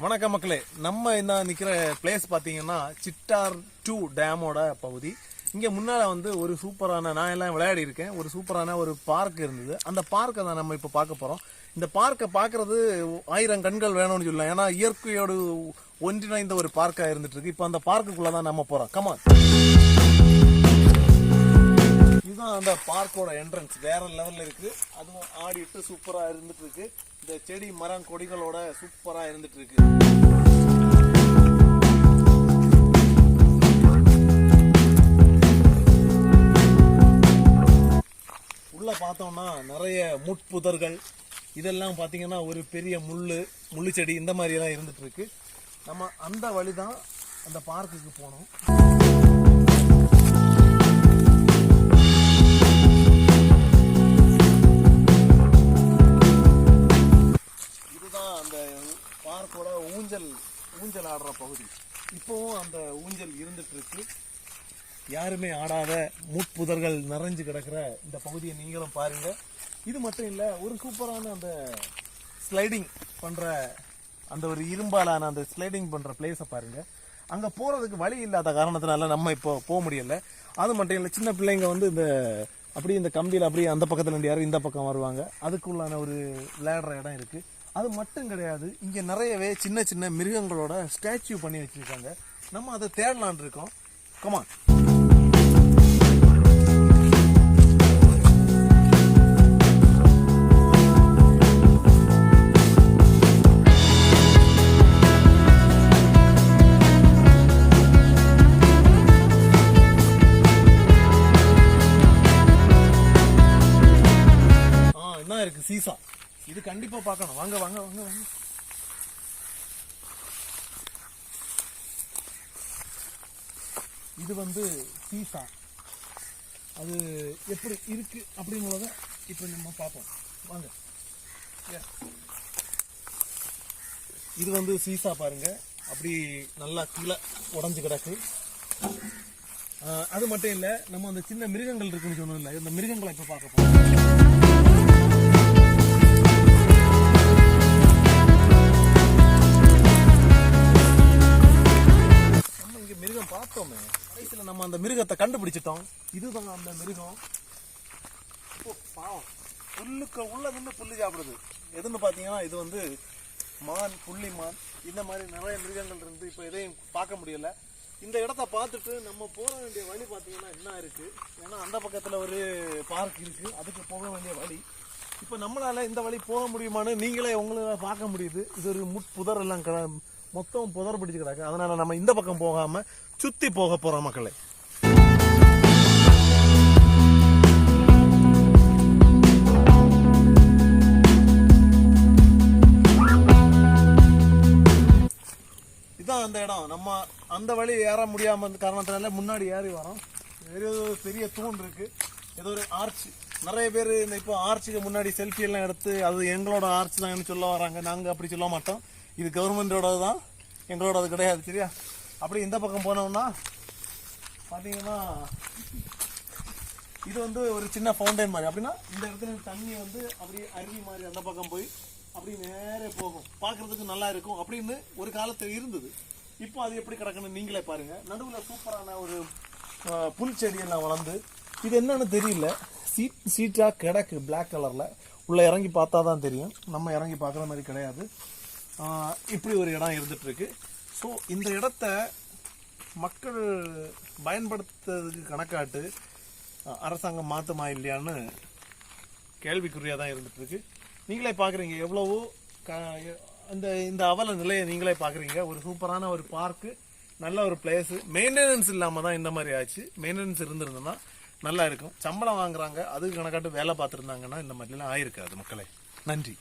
வணக்கம் மக்களே, நம்ம என்ன நிக்கிற பிளேஸ் பாத்தீங்கன்னா சிட்டார் 2 டேமோட பகுதி. இங்க முன்னால வந்து ஒரு சூப்பரான, நான் எல்லாம் விளையாடி இருக்கேன், ஒரு சூப்பரான ஒரு பார்க் இருந்தது. அந்த பார்க்கை தான் நம்ம இப்ப பார்க்க போறோம். இந்த பார்க்கை பாக்குறது 1000 கண்கள் வேணும்னு சொல்லலாம். ஏன்னா இயற்கையோடு ஒன்றிணைந்த ஒரு பார்க்கா இருந்துட்டு இருக்கு. இப்ப அந்த பார்க்குள்ளதான் நம்ம போறோம். கமான். இதுதான் அந்த பார்க்கோட என்ட்ரன்ஸ். வேற லெவல்ல இருக்கு. அதுவும் ஆடிட்டு சூப்பரா இருந்துட்டு இருக்கு. இந்த செடி மரம் கொடிகளோட சூப்பரா இருந்துட்டு இருக்கு. உள்ள பார்த்தோம்னா நிறைய முட்புதர்கள், இதெல்லாம் பாத்தீங்கன்னா ஒரு பெரிய முள்ளு செடி இந்த மாதிரி எல்லாம் இருந்துட்டு இருக்கு. நம்ம அந்த வழிதான் அந்த பார்க்குக்கு போனோம். அந்த பார்க்கோட ஊஞ்சல் ஆடுற பகுதி. இப்பவும் அந்த ஊஞ்சல் இருந்துட்டு இருக்கு. யாருமே ஆடாத முட்புதர்கள் நிறைஞ்சு கிடக்குற இந்த பகுதியை நீங்களும் பாருங்க. இது மட்டும் இல்ல, ஒரு சூப்பரான அந்த ஸ்லைடிங் பண்ற அந்த ஒரு இரும்பாலான அந்த ஸ்லைடிங் பண்ற பிளேஸ பாருங்க. அங்க போறதுக்கு வழி இல்லாத காரணத்தினால நம்ம இப்போ போக முடியல. அது மட்டும் இல்ல, சின்ன பிள்ளைங்க வந்து இந்த கம்பியில அப்படியே அந்த பக்கத்துல இருந்து யாரும் இந்த பக்கம் வருவாங்க. அதுக்குள்ளான ஒரு விளையாடுற இடம் இருக்கு. அது மட்டும் கிடையாது, இங்க நிறையவே சின்ன சின்ன மிருகங்களோட ஸ்டாச்சு பண்ணி வச்சிருக்காங்க. நம்ம அதை தேடலான் இருக்கோம். கமான். என்ன இருக்கு? சீசா. இது கண்டிப்பா பார்க்கணும். வாங்க வாங்க வாங்க வாங்க. இது வந்து சீசா. அது எப்படி இருக்கு அப்படிங்கிறத இப்ப நம்ம பார்ப்போம். வாங்க. இது வந்து சீசா பாருங்க, அப்படி நல்லா கீழே உடஞ்சு கிடக்கு. அது மட்டும் இல்ல, நம்ம அந்த சின்ன மிருகங்கள் இருக்குன்னு சொன்னோம் இல்ல, இந்த மிருகங்களை இப்ப பார்க்க போறோம். மிருகம் பார்த்தோமே, கடைசியில நம்ம அந்த மிருகத்தை கண்டுபிடிச்சிட்டோம். இதுதான் அந்த மிருகம். பாவம், புல்லுக்கு உள்ள நின்று புல்லு சாப்பிடுது. எதுன்னு பாத்தீங்கன்னா இது வந்து மான், புள்ளி மான், இந்த மாதிரி நிறைய மிருகங்கள் இருந்து இப்ப எதையும் பார்க்க முடியல. இந்த இடத்த பார்த்துட்டு நம்ம போக வேண்டிய வழி பாத்தீங்கன்னா என்ன இருக்கு, ஏன்னா அந்த பக்கத்துல ஒரு பார்க் இருக்கு, அதுக்கு போக வேண்டிய வழி. இப்ப நம்மளால இந்த வழி போக முடியுமான்னு நீங்களே உங்களை பார்க்க முடியுது. இது ஒரு முட்புதர் எல்லாம் மொத்தம் புதர் பிடிச்சு கிடக்கு. அதனால நம்ம இந்த பக்கம் போகாம சுத்தி போக போறோம் மக்களே. இதான் அந்த இடம். நம்ம அந்த வழி ஏற முடியாம காரணத்தினால முன்னாடி ஏறி வரோம். பெரிய தூண் இருக்கு, ஏதோ ஒரு ஆர்ச். நிறைய பேர் இப்போ ஆர்ச்சுக்கு முன்னாடி செல்ஃபி எல்லாம் எடுத்து அது எங்களோட ஆர்ச் தான் சொல்ல வராங்க. நாங்க அப்படி சொல்ல மாட்டோம். இது கவர்மெண்டோட தான், எங்களோட அது கிடையாது. சரியா? அப்படி இந்த பக்கம் போனோம்னா பாத்தீங்கன்னா இது வந்து ஒரு சின்ன ஃபவுண்டைன் மாதிரி. அப்படின்னா இந்த இடத்துல தண்ணி வந்து அப்படியே அருவி மாதிரி அந்த பக்கம் போய் அப்படி நேரே போகும். பார்க்கறதுக்கு நல்லா இருக்கும் அப்படின்னு ஒரு காலத்துல இருந்தது. இப்போ அது எப்படி கிடக்குன்னு நீங்களே பாருங்க. நடுவில் சூப்பரான ஒரு புல் செடி எல்லாம் வளர்ந்து, இது என்னன்னு தெரியல, சீட்டா கிடக்கு பிளாக் கலர்ல. உள்ள இறங்கி பார்த்தா தான் தெரியும். நம்ம இறங்கி பார்க்குற மாதிரி கிடையாது. இப்படி ஒரு இடம் இருந்துட்டு இருக்கு. ஸோ இந்த இடத்த மக்கள் பயன்படுத்துறதுக்கு கணக்காட்டு அரசாங்கம் மாத்துமா இல்லையான்னு கேள்விக்குறியா தான் இருந்துட்டு இருக்கு. நீங்களே பாக்குறீங்க எவ்வளவோ இந்த அவல நிலையை நீங்களே பாக்குறீங்க. ஒரு சூப்பரான ஒரு பார்க்கு, நல்ல ஒரு பிளேஸ். மெயின்டெனன்ஸ் இல்லாம தான் இந்த மாதிரி ஆச்சு. மெயின்டெனன்ஸ் இருந்திருந்ததுன்னா நல்லா இருக்கும். சம்பளம் வாங்குறாங்க, அதுக்கு கணக்காட்டு வேலை பார்த்துருந்தாங்கன்னா இந்த மாதிரிலாம் ஆயிருக்காது மக்களே. நன்றி.